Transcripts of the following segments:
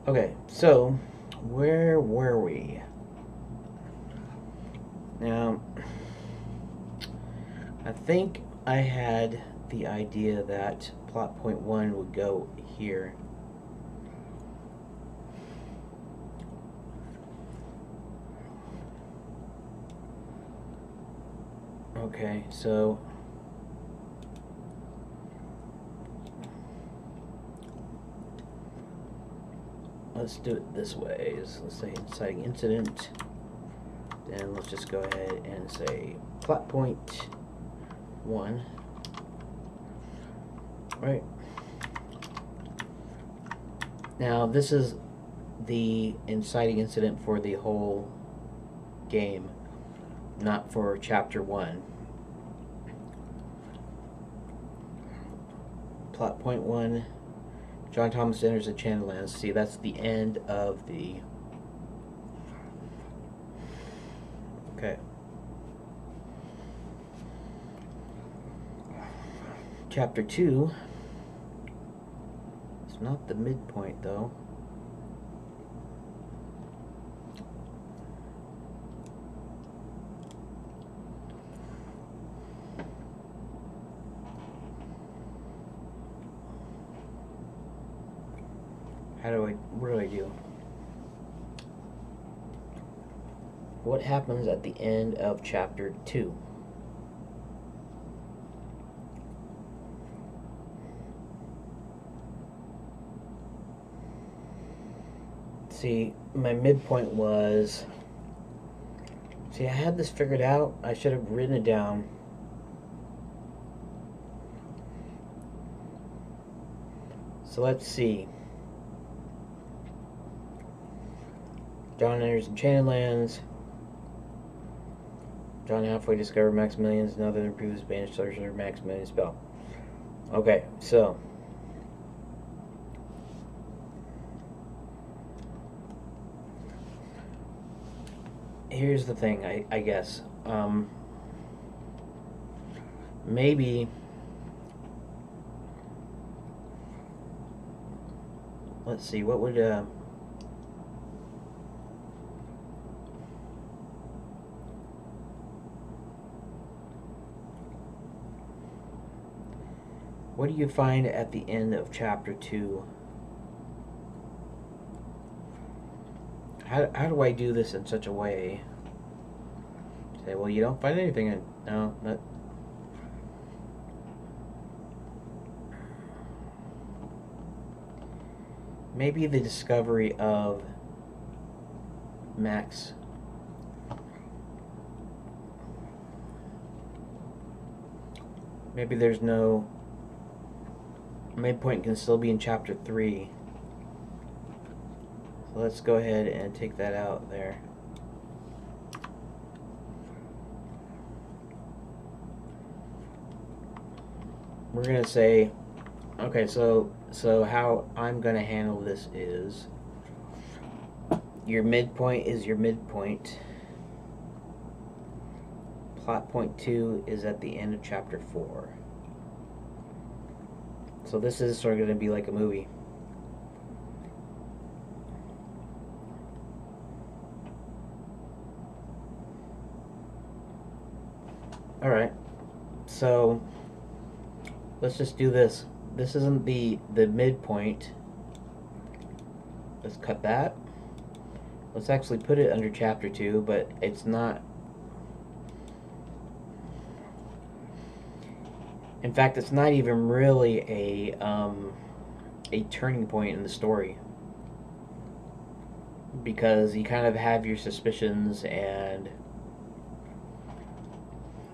Okay, so where were we? Now, I think I had the idea that plot point 1 would go here. Okay, so let's do it this way. Let's say inciting incident. Then let's just go ahead and say plot point 1. Right. Now this is the inciting incident for the whole game, not for chapter 1. Plot point 1, John Thomas enters Enchanted Lands. See, that's the end of the... Okay. Chapter 2, it's not the midpoint though. What do I do? What happens at the end of chapter 2? See, my midpoint was... See, I had this figured out. I should have written it down. So let's see. John enters Enchanted Lands. John halfway discovered Maximilian's, another improves banished sorcerer Maximilian's spell. Okay, so here's the thing, I guess. Maybe let's see, what would what do you find at the end of chapter 2? How do I do this in such a way? Say, well, you don't find anything in... No, that... Maybe the discovery of Max. Maybe there's no... Midpoint can still be in chapter 3. So let's go ahead and take that out there. We're gonna say, okay, so how I'm gonna handle this is your midpoint is your midpoint. Plot point 2 is at the end of chapter 4. So this is sort of going to be like a movie. Alright, so let's just do this. This isn't the midpoint. Let's cut that. Let's actually put it under chapter 2, but it's not... In fact, it's not even really a turning point in the story, because you kind of have your suspicions, and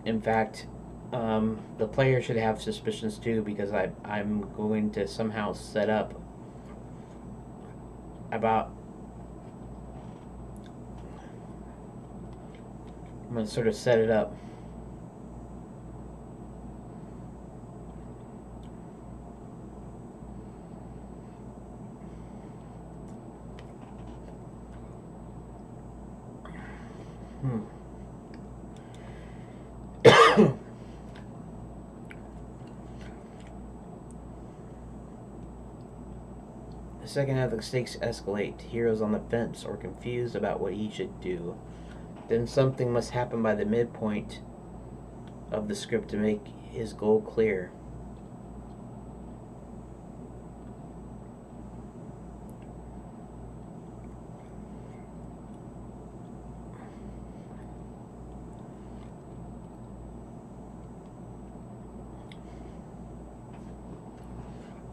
in fact, the player should have suspicions too, because I'm going to somehow set up about... I'm going to sort of set it up. second half, the stakes escalate. Heroes on the fence or confused about what he should do. Then something must happen by the midpoint of the script to make his goal clear.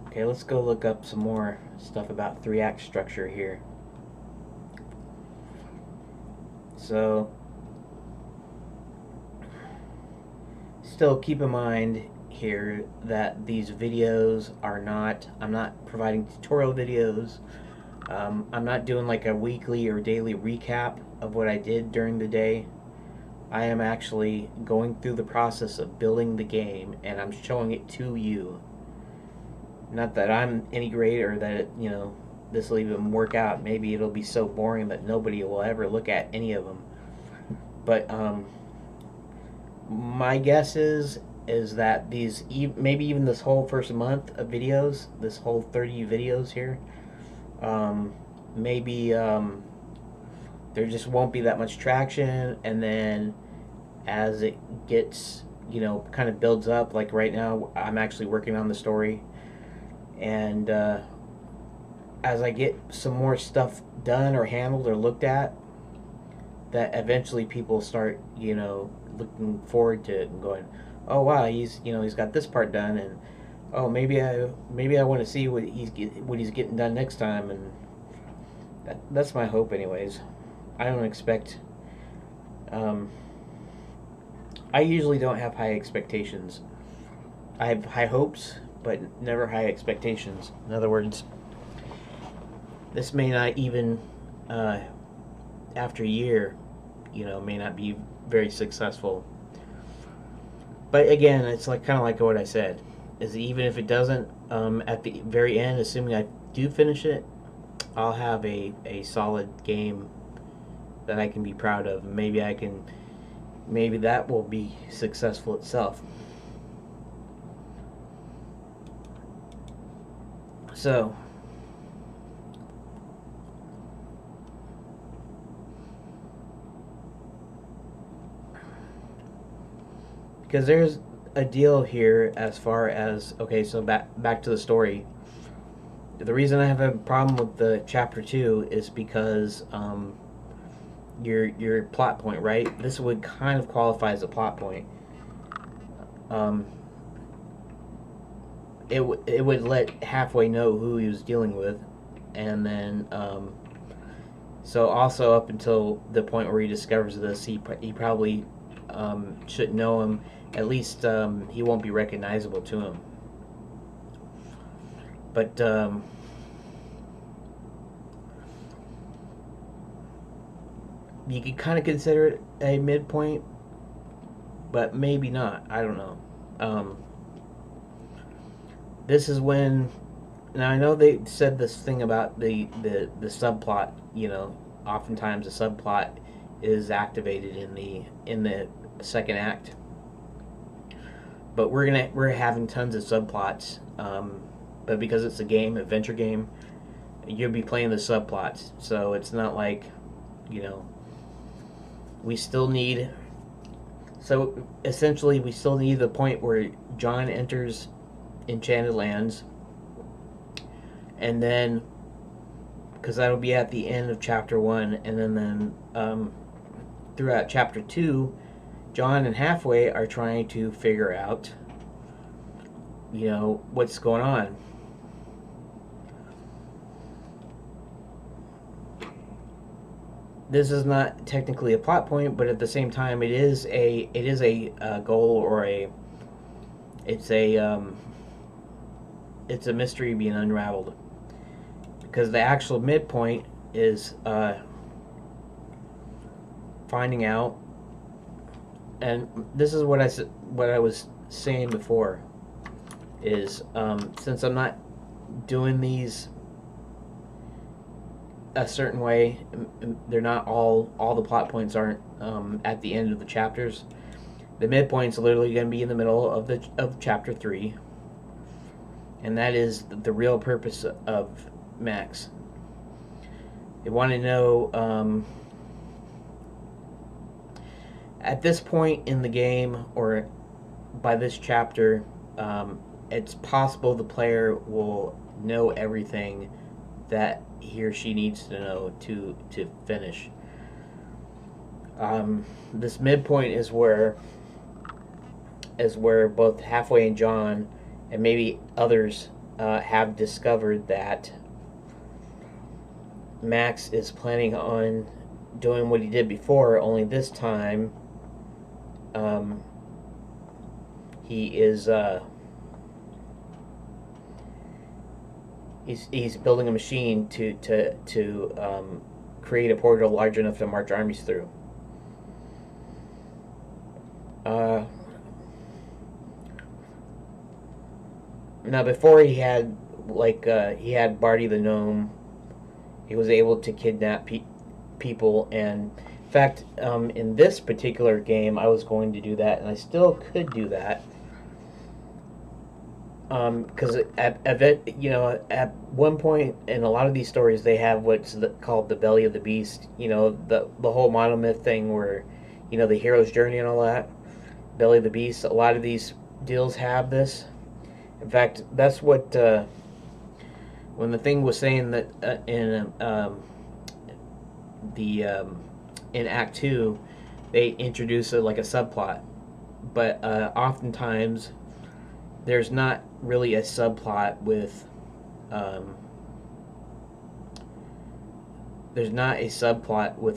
Okay, let's go look up some more stuff about 3-act structure here. So, still keep in mind here that these videos are not, I'm not providing tutorial videos. I'm not doing like a weekly or daily recap of what I did during the day. I am actually going through the process of building the game, and I'm showing it to you. Not that I'm any greater, that it, you know, this will even work out. Maybe it'll be so boring that nobody will ever look at any of them. But my guess is that these, maybe even this whole first month of videos, this whole 30 videos here, maybe there just won't be that much traction, and then as it gets, you know, kind of builds up, like right now I'm actually working on the story, and as I get some more stuff done or handled or looked at, that eventually people start, you know, looking forward to it and going, oh wow, he's, you know, he's got this part done, and oh, maybe I want to see what he's getting done next time, and that's my hope anyways. I don't expect, I usually don't have high expectations. I have high hopes, but never high expectations. In other words, this may not even, after a year, you know, may not be very successful. But again, it's like kind of like what I said, is even if it doesn't, at the very end, assuming I do finish it, I'll have a solid game that I can be proud of. Maybe that will be successful itself. So, because there's a deal here as far as, okay, so back to the story. The reason I have a problem with the chapter 2 is because your plot point, right? This would kind of qualify as a plot point. It would let Halfway know who he was dealing with, and then so also up until the point where he discovers this, he probably shouldn't know him. At least he won't be recognizable to him. But you could kind of consider it a midpoint, but maybe not. I don't know. This is when, now I know they said this thing about the subplot. You know, oftentimes the subplot is activated in the second act. But we're having tons of subplots. But because it's a game, adventure game, you'll be playing the subplots. So it's not like, you know, we still need. So essentially, we still need the point where John enters Enchanted Lands, and then, because that'll be at the end of chapter 1, and then throughout chapter 2, John and Halfway are trying to figure out, you know, what's going on. This is not technically a plot point, but at the same time, it is a goal, or it's a mystery being unraveled, because the actual midpoint is finding out. And this is what I was saying before, is since I'm not doing these a certain way, they're not all the plot points aren't at the end of the chapters. The midpoint's literally going to be in the middle of chapter 3, and that is the real purpose of Max. They want to know, at this point in the game, or by this chapter, it's possible the player will know everything that he or she needs to know to finish. This midpoint is where both Halfway and John, and maybe others, have discovered that Max is planning on doing what he did before, only this time he is he's building a machine to create a portal large enough to march armies through. Now, before he had he had Barty the gnome. He was able to kidnap people, and in fact, in this particular game, I was going to do that, and I still could do that. Because at one point in a lot of these stories, they have what's called the belly of the beast. The whole monomyth thing, where the hero's journey and all that. Belly of the beast. A lot of these deals have this. In fact, that's what when the thing was saying that in Act 2, they introduce a subplot, but oftentimes there's not really a subplot with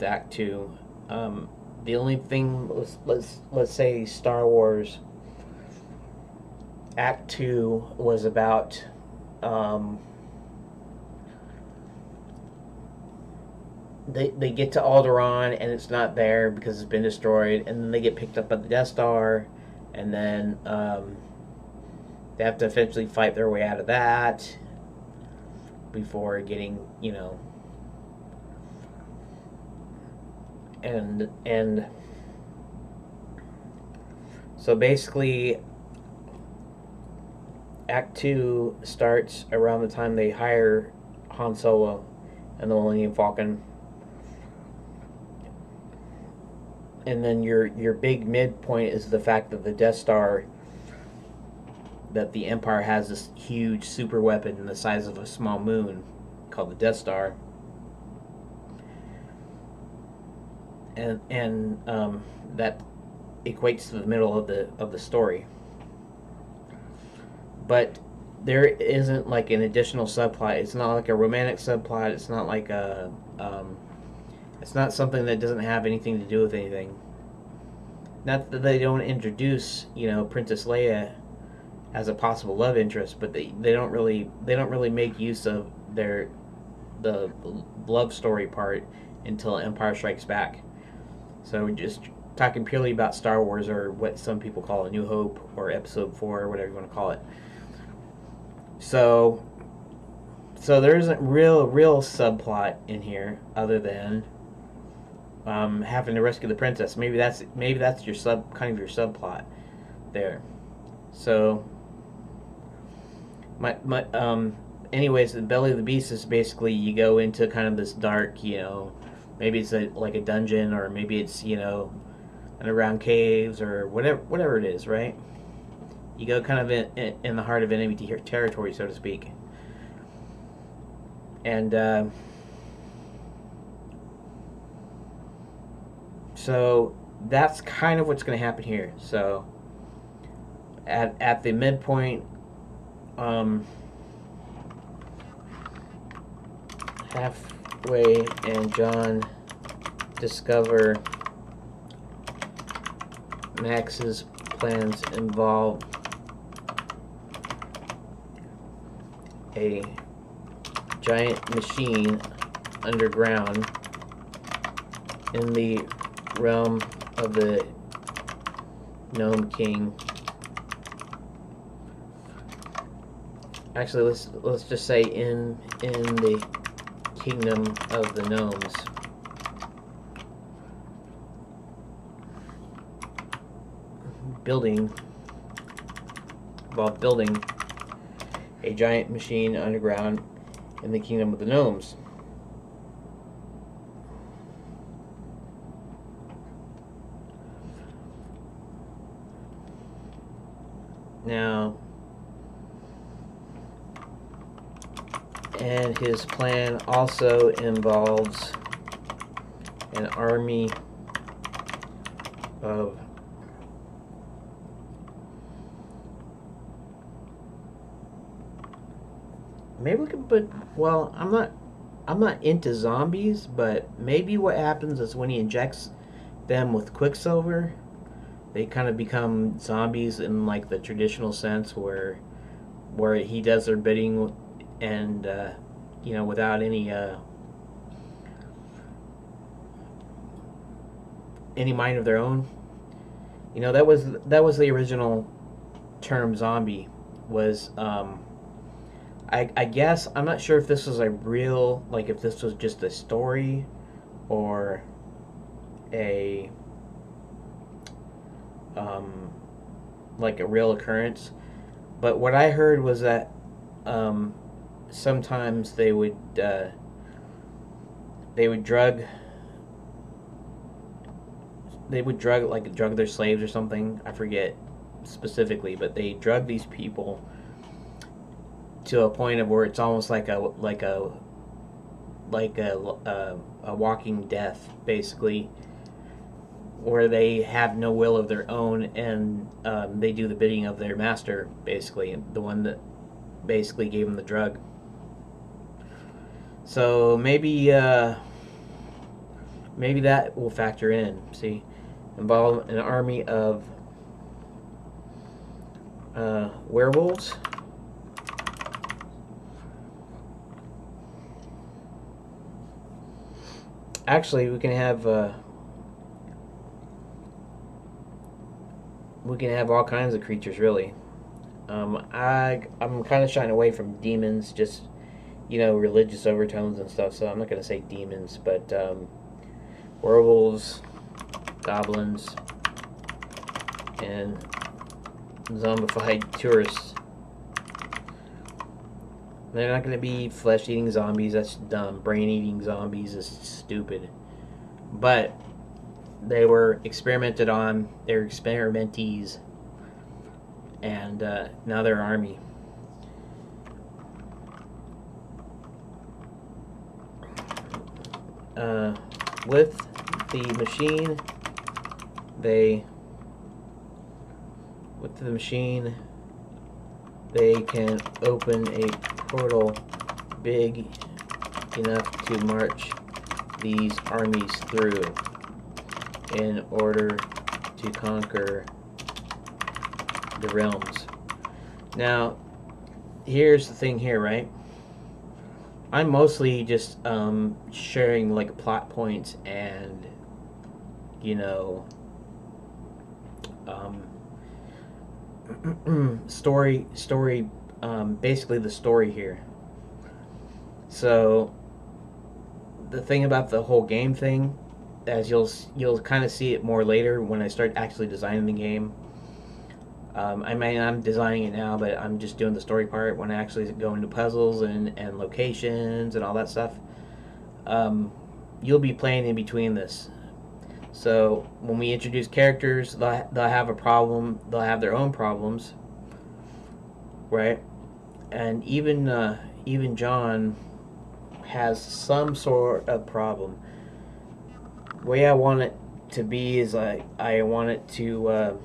Act 2. The only thing, let's say Star Wars Act 2 was about they get to Alderaan and it's not there because it's been destroyed, and then they get picked up by the Death Star, and then they have to eventually fight their way out of that before getting, and so basically Act 2 starts around the time they hire Han Solo and the Millennium Falcon. And then your big midpoint is the fact that the Death Star, that the Empire has this huge super weapon the size of a small moon called the Death Star. And that equates to the middle of the story. But there isn't an additional subplot. It's not like a romantic subplot. It's not like it's not something that doesn't have anything to do with anything. Not that they don't introduce, Princess Leia as a possible love interest, but they don't really make use of the love story part until Empire Strikes Back. So we're just talking purely about Star Wars, or what some people call A New Hope, or Episode 4, or whatever you want to call it. So there isn't real subplot in here other than having to rescue the princess. Maybe that's your kind of your subplot there. So anyways, the belly of the beast is basically you go into kind of this dark, maybe it's like a dungeon, or maybe it's underground caves, or whatever it is, right? You go kind of in the heart of enemy territory, so to speak. And so that's kind of what's going to happen here. So at the midpoint, Halfway and John discover Max's plans involve a giant machine underground in the realm of the Gnome King. Actually, let's just say in the kingdom of the gnomes. Building a giant machine underground in the Kingdom of the Gnomes. Now, and his plan also involves an army of maybe we can put, well, I'm not into zombies, but maybe what happens is when he injects them with Quicksilver, they kind of become zombies in like the traditional sense where he does their bidding and you know, without any mind of their own. You know, that was the original term zombie was I guess I'm not sure if this was a real, like if this was just a story or a like a real occurrence, but what I heard was that sometimes they would drug their slaves or something. I forget specifically, but they drug these people to a point of where it's almost like a walking death, basically, where they have no will of their own, and they do the bidding of their master, basically, the one that basically gave them the drug. So maybe that will factor in. See, involve an army of werewolves. Actually, we can have all kinds of creatures, really. I'm kind of shying away from demons, just, you know, religious overtones and stuff, so I'm not going to say demons, but werewolves, goblins, and zombified tourists. They're not going to be flesh-eating zombies. That's dumb. Brain-eating zombies is stupid. But they were experimented on. They're experimentees. And now they're army. With the machine, they can open a portal big enough to march these armies through in order to conquer the realms. Now, here's the thing here, right? I'm mostly just sharing like plot points and, you know, story, basically the story here. So the thing about the whole game thing, as you'll kind of see it more later when I start actually designing the game. I'm designing it now, but I'm just doing the story part. When I actually go into puzzles and locations and all that stuff, you'll be playing in between this. So when we introduce characters, they'll have a problem. They'll have their own problems, right? And even John has some sort of problem. The way I want it to be is I want it to.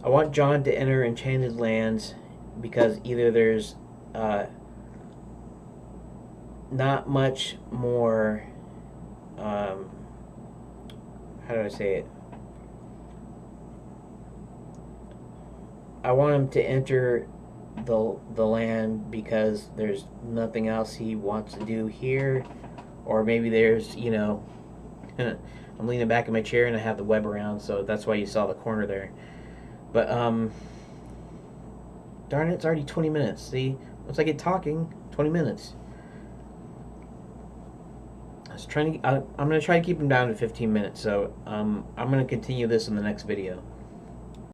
I want John to enter Enchanted Lands because either there's not much more. How do I say it? I want him to enter the land because there's nothing else he wants to do here, or maybe there's, you know, I'm leaning back in my chair and I have the web around, so that's why you saw the corner there. But darn it, it's already 20 minutes. See, once I get talking, 20 minutes. I'm gonna try to keep them down to 15 minutes. So I'm gonna continue this in the next video.